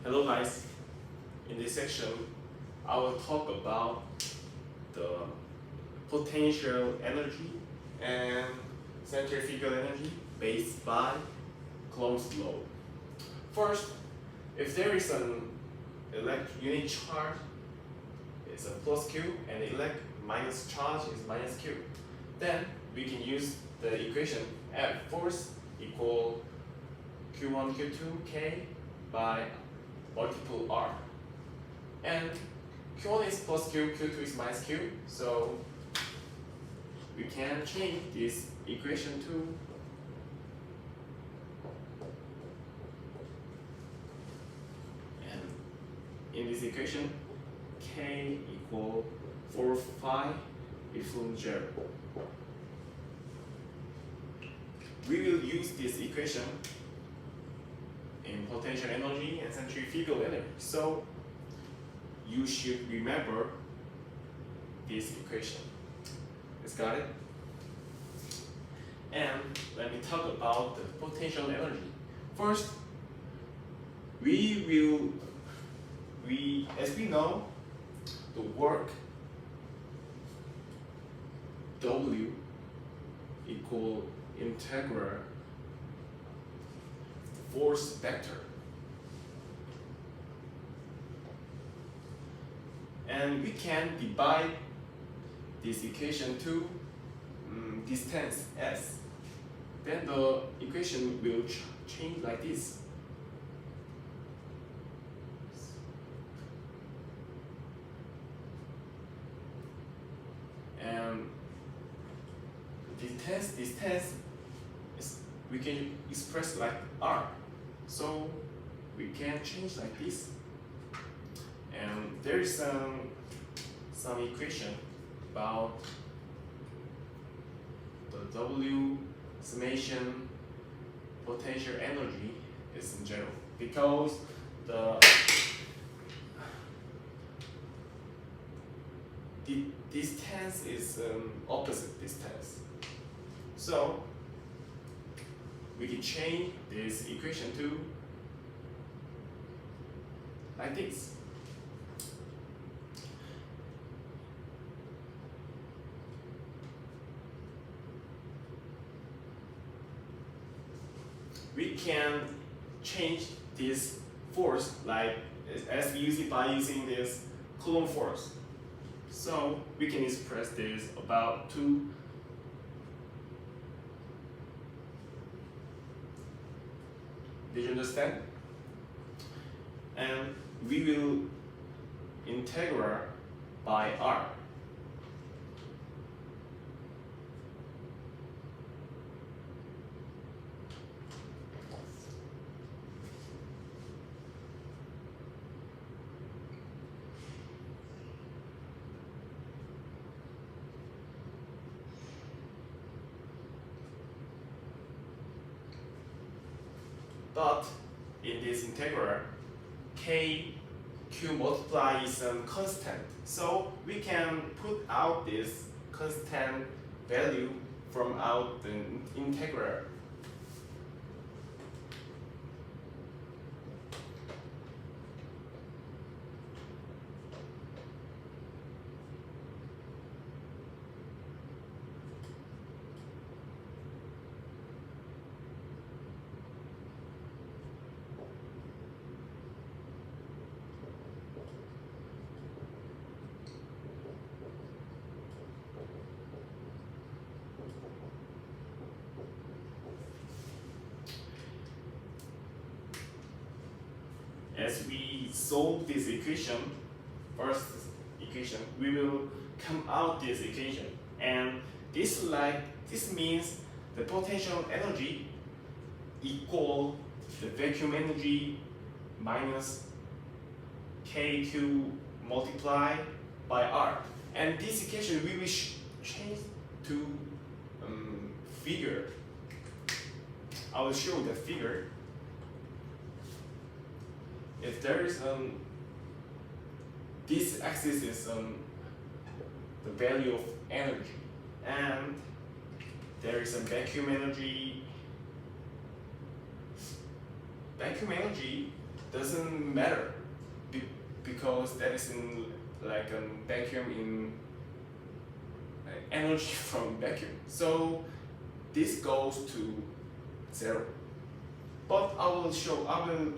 Hello guys, in this section I will talk about the potential energy and centrifugal energy based by Coulomb's law. First, if there is an unit charge, it's a plus Q, and the minus charge is minus Q, then we can use the equation F force equal Q1 Q2 K by multiple R, and Q1 is plus Q, Q2 is minus Q, so we can change this equation to and in this equation K equal 4 phi epsilon 0. We will use this equation in potential energy and centrifugal energy. So you should remember this equation. Let's got it? And let me talk about the potential energy. First, as we know, the work W equal integral force vector, and we can divide this equation to distance s. Then the equation will change like this. And distance is, we can express like r. So we can change like this, and there is some equation about the W summation potential energy is in general, because the distance is opposite distance. So we can change this equation to like this. We can change this force like as we use it by using this Coulomb force. So we can express this about 2. Did you understand? And we will integral by R. But in this integral, Q multiply is constant. So we can put out this constant value from out the integral. As we solve this equation, first equation, we will come out this equation, and this means the potential energy equal the vacuum energy minus KQ multiplied by R, and this equation we will change to figure. I will show the figure. If there is this axis is the value of energy, and there is a vacuum energy. doesn't matter because that is in like a vacuum in energy from vacuum. So this goes to 0. But I will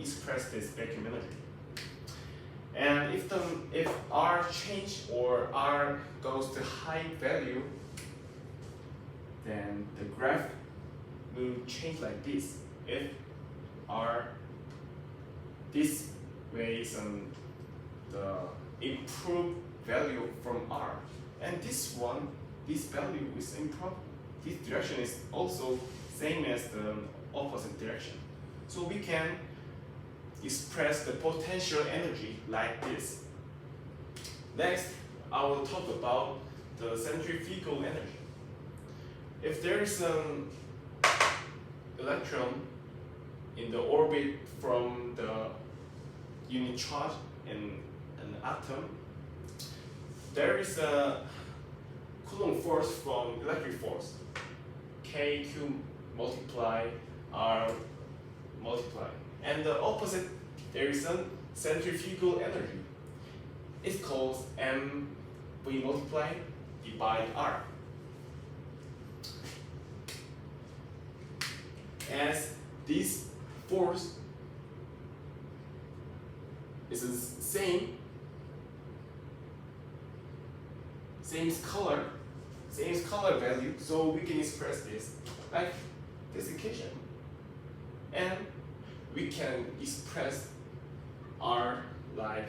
express this vacuum energy. And if R change or R goes to high value, then the graph will change like this. If R this way is the improved value from R, and this value is improved. This direction is also same as the opposite direction. So we can express the potential energy like this. Next, I will talk about the centrifugal energy. If there is an electron in the orbit from the unit charge in an atom, there is a Coulomb force from electric force. K2 multiply R multiply. And the opposite, there is a centrifugal energy. It's called mv multiply divide R. As this force is the same color value, so we can express this like this equation. And we can express R like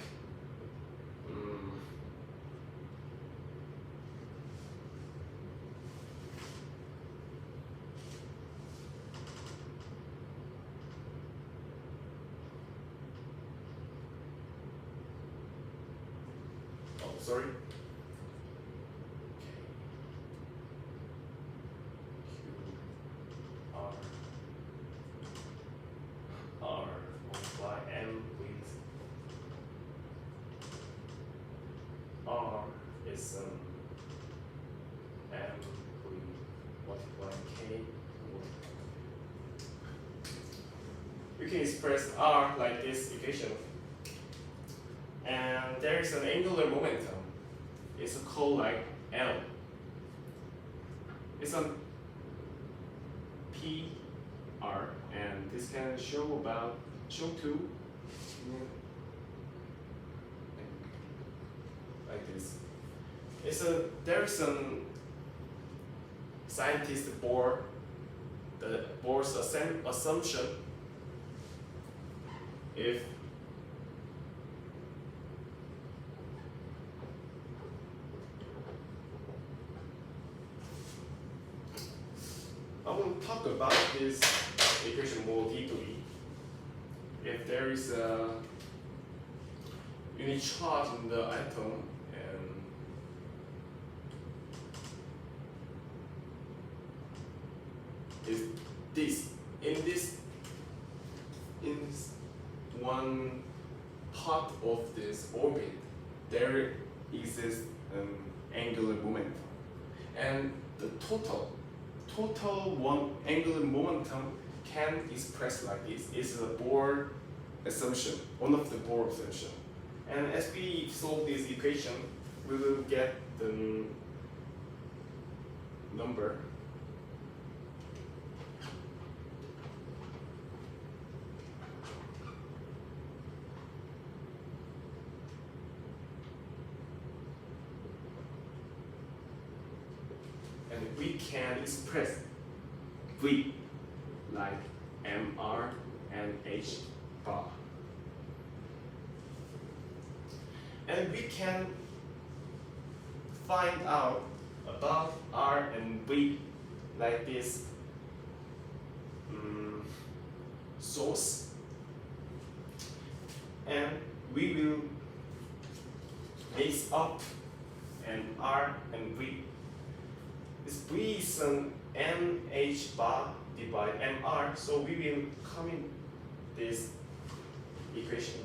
sorry. R multiply M with R is M with multiply K. We can express R like this equation. And there is an angular momentum. It's called like L. It's a PR, and this can show to like this. There is some scientist Bohr's assumption if I will talk about this equation more deeply. If there is a unit charge in the atom and in one part of this orbit there exists an angular momentum, and the total one angular momentum can express like this. It's a Bohr assumption, one of the Bohr assumption. And as we solve this equation, we will get the number. And we can express V like mR and H bar. And we can find out about R and V like this source. And we will mix up and R and V. This V is an NH bar divided MR, so we will come in this equation.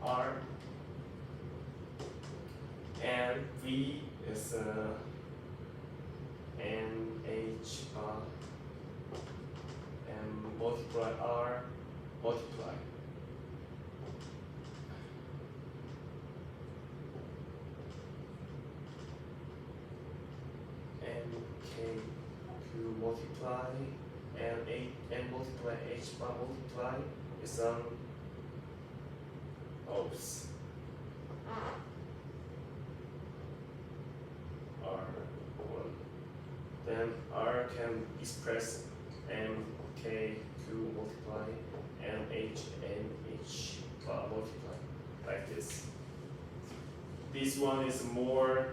R and V is NH bar and multiply R multiply multiply n multiply h bar multiply is oops, R1. Then R can express mk2 multiply nh bar multiply like this. This one is more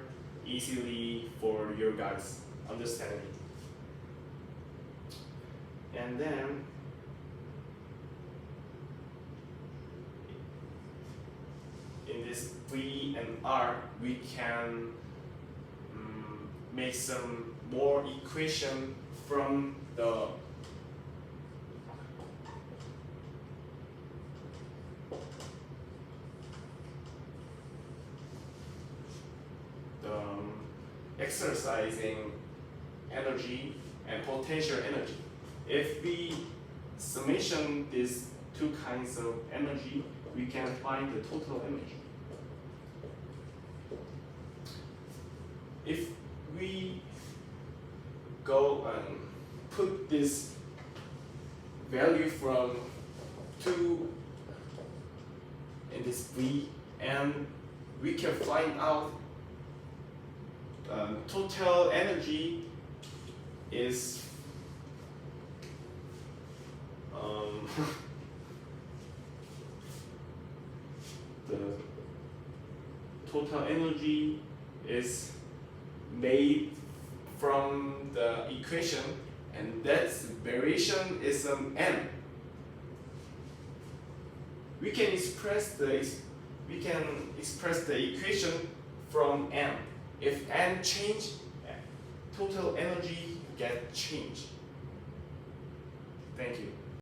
easily for your guys' understanding. And then in this V and R, we can make some more equation from the exercising energy and potential energy. If we summation these two kinds of energy, we can find the total energy. If we go and put this value from 2 in this V, and we can find out total energy is the total energy is made from the equation, and that variation is n. We can express the equation from n. If n change, total energy get changed. Thank you.